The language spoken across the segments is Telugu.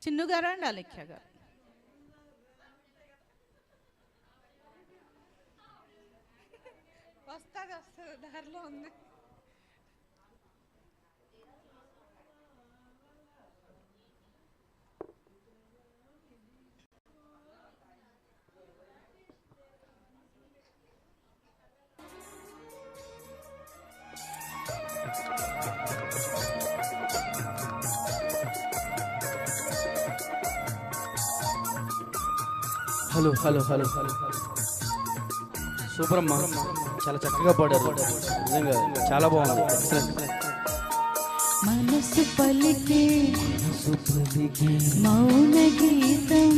చిన్ను గారు అండ్ అలేఖ్య గారు. వస్తుంది దారిలో ఉంది. హలో హలో హలో సూపర్ అమ్మా, చాలా చక్కగా పాడారు. నిజంగా చాలా బాగుంది. మనసు పలికే మౌన గీతం,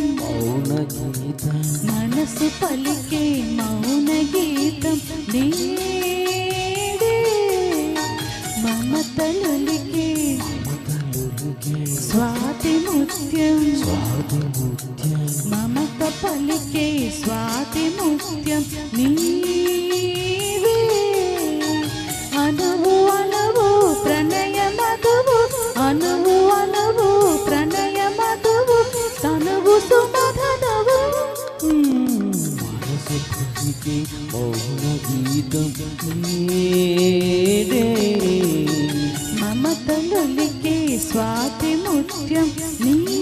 మనసు పలికే మౌన గీతం నీడే, మమతలులికే స్వాతి ముత్యం, మమత పలికే స్వాతి ముత్యం నీవే, అనువు అనువు ప్రణయ మధువు, అనువు అనువు ప్రణయ మధువు, తనువు సుమధనవు. మనసు పలికే మౌన గీతం నీడే, మమతలులికే స్వాతి ముత్యం నీవే.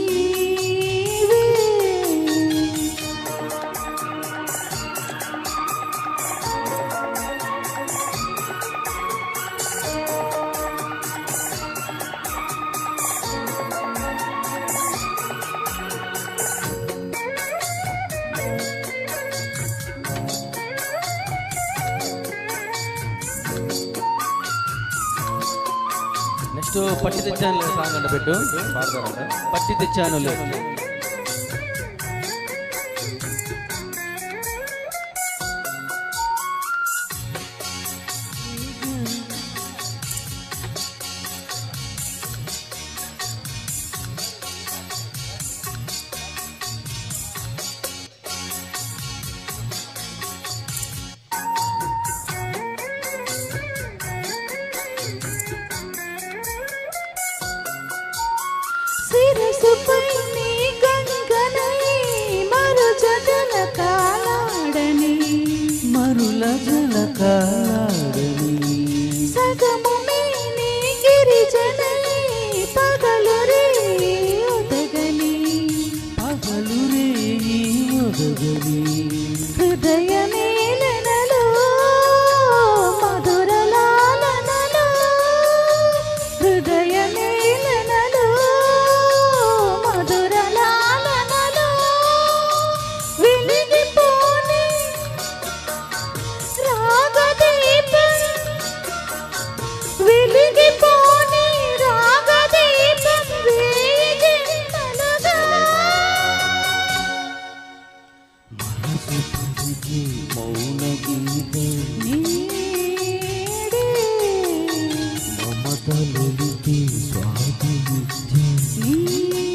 నెక్స్ట్ పట్టి తెచ్చాను సాంగ్ అంటే పెట్టు, పాడతారంట. పట్టి తెచ్చాను శిరసుపై నీ గంగనై మరుల జలకాలాడని, మరుల జలకాలాడని, సగము నీ గిరిజనై పగలు రే ఒదగని, పగలు రే ఒదగని, హృదయ మేలనలో మధుర లాలనలో, హృదయ మేలనలో మధుర లాలనలో, వెలిగిపోని రాగదీపం, వెలిగిపోని రాగదీపం వేగింతలుగా. మనసు పలికే మౌన గీతం నీడే, మమతలులికే స్వాతి ముత్యం. నీవే.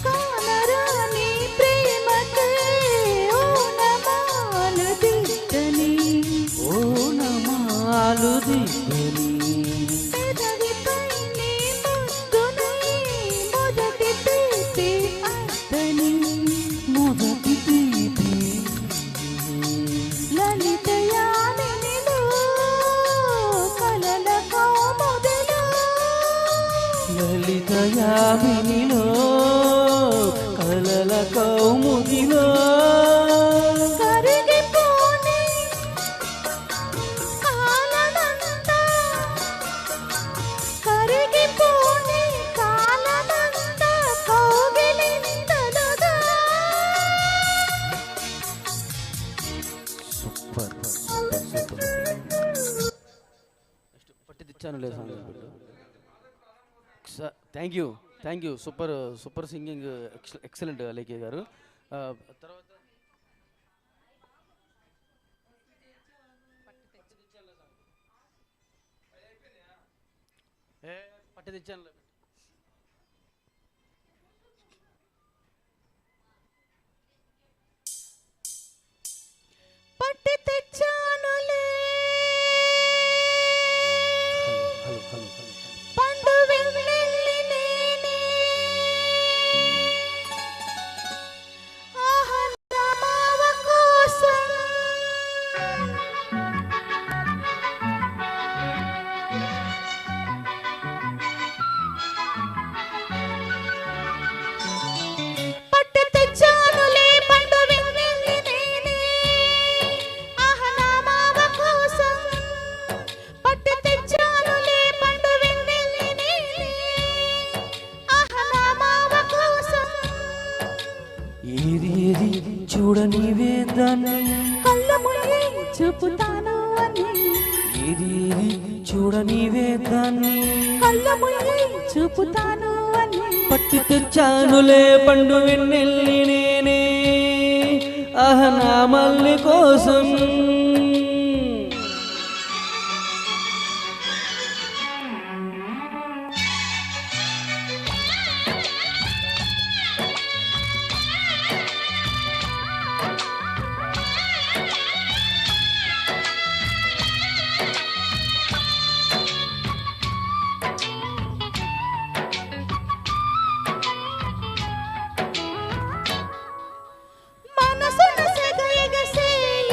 కానరాని ప్రేమకై ఓనమాలు దిద్దని, ఓనమాలు దిగ్గని, పెదవిపై నీ ముద్దునై మొదటి తీపి అద్దని, మొదటి తీపి లలిత యామినిలో కలల కౌముదిలో, లలిత యామినిలో కలల కౌముదిలో, కరిగిపోని కాలమంతా, కరిగిపోని కాలమంతా కౌగిలింతలుగా. Super super super. పట్టి తెచ్చాను లేదు సాంగ్ పెట్టు. Thank you super super singing, excellent Alekhya గారు. తర్వాత పట్టి తెచ్చాను. పట్టి తెచ్చానులే పండు వెన్నెల్లి నేనే, ఆహా నా మావ కోసం. పట్టి తెచ్చానులే పండు వెన్నెల్లి నేనే, ఆహా నా మావ కోసం. పట్టి తెచ్చానులే పండు వెన్నెల్లి నేనే, ఆహా నా మావ కోసం. ఏది ఏది చూడనివే దాన్ని, కళ్ళు మూయి చూపుతాను అని, ఏది ఏది చూడనివే దాన్ని, కళ్ళు మూయి చూపుతాను అని. పట్టి తెచ్చానులే పండు వెన్నెల్లి నేనే, ఆహ నా మల్లి కోసం. మనసున సెగయగసే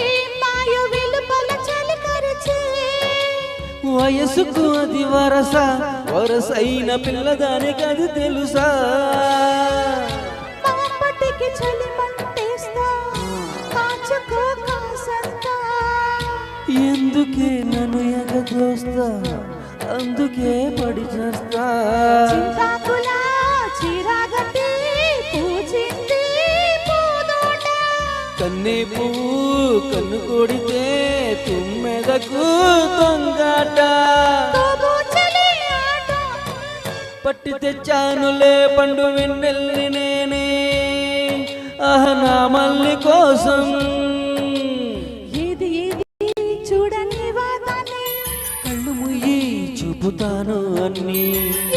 ఈ మాయ వెలుపల చలికరిచే, వయసుకు అది వరస, వరసైన పిల్లదానికి అది తెలుసా. మా పట్టికి చలిమంటేస్తా, కాచుకో కాసంతా. ఎందుకే నన్ను ఎగదోస్తా, అందుకే పడి చేస్తా. చింతాకులా చిరాగట్టి పూచింది పూదోట, కన్నే పువ్వు కన్ను కొడితే తుమ్మెదకు దొంగాట. తోబూచలి ఆట. పట్టి తెచ్చానులే పండు వెన్నెల్లి నేనే, ఆహ నా మల్లి కోసం. ఏది ఏది చూడని వాదాన్ని, కళ్ళు ముయ్యి చూపుతాను అన్ని,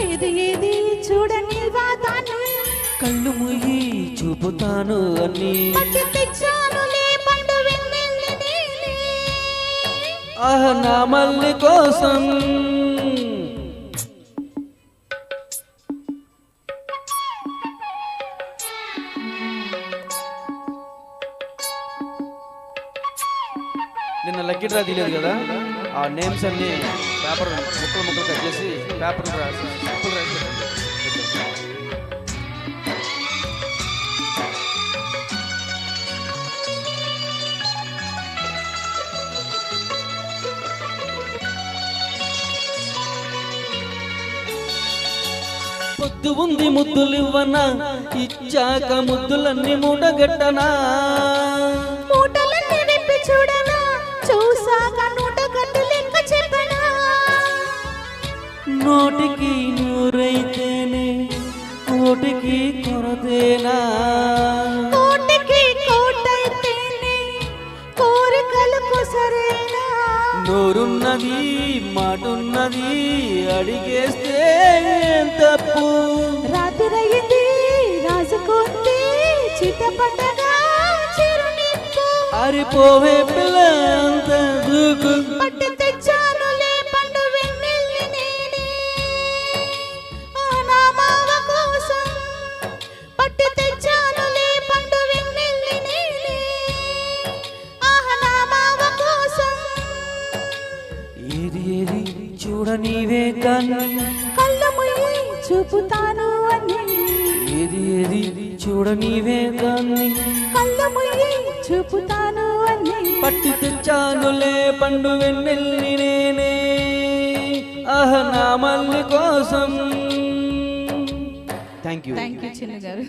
ఏది ఏది చూడని వాదాన్ని. కళ్ళు ముయ్యి చూపుతాను అన్ని, పట్టి తెచ్చానులే పండు వెన్నెల్లి నేనే, ఆహ నా మల్లి కోసం. నిన్న లక్కీ డ్రా తీయలేదు కదా, ఆ నేమ్స్ అన్ని పేపర్ ముక్కలు ముక్కలు కట్ చేసి పేపర్ రాసి ముక్కలు రాసి పొద్దు ఉంది ముద్దులివ్వనా, ఇచ్చాక ముద్దులన్నీ మూటగట్టనా. మూటలన్నీ విప్పి చూడనా, చూసాక నూట గట్టు లెక్క చెప్పనా. నోటికి నూరైతేనే కోటికి కొరతేనా, కోటికి కోటైతేనే కోరికలు కుసరేనా. నోరున్నది మాటున్నది అడిగేస్తే ఏం తప్పు. రాత్రయింది రాజుకుంది చిటపటగా చిరునిప్పు. అరిపోవే పిల్ల అంత దూకు. పట్టి తెచ్చానులే పండు వెన్నెల్లి నేనే, ఆ నా మావ కోసం. పట్టి తెచ్చానులే పండు వెన్నెల్లి నేనే, ఆహ నా మావ కోసం. ఏది ఏది చూడనివే దాన్ని, కళ్ళు మూయి చూపుతాను అని, ఏది ఏది చూడనివే దాన్ని, కళ్ళు మూయి చూపుతాను అని. పట్టి తెచ్చానులే పండు వెన్నెల్లి నేనే, ఆహ నా మల్లి కోసం. థ్యాంక్ యూ చిన్న గారు.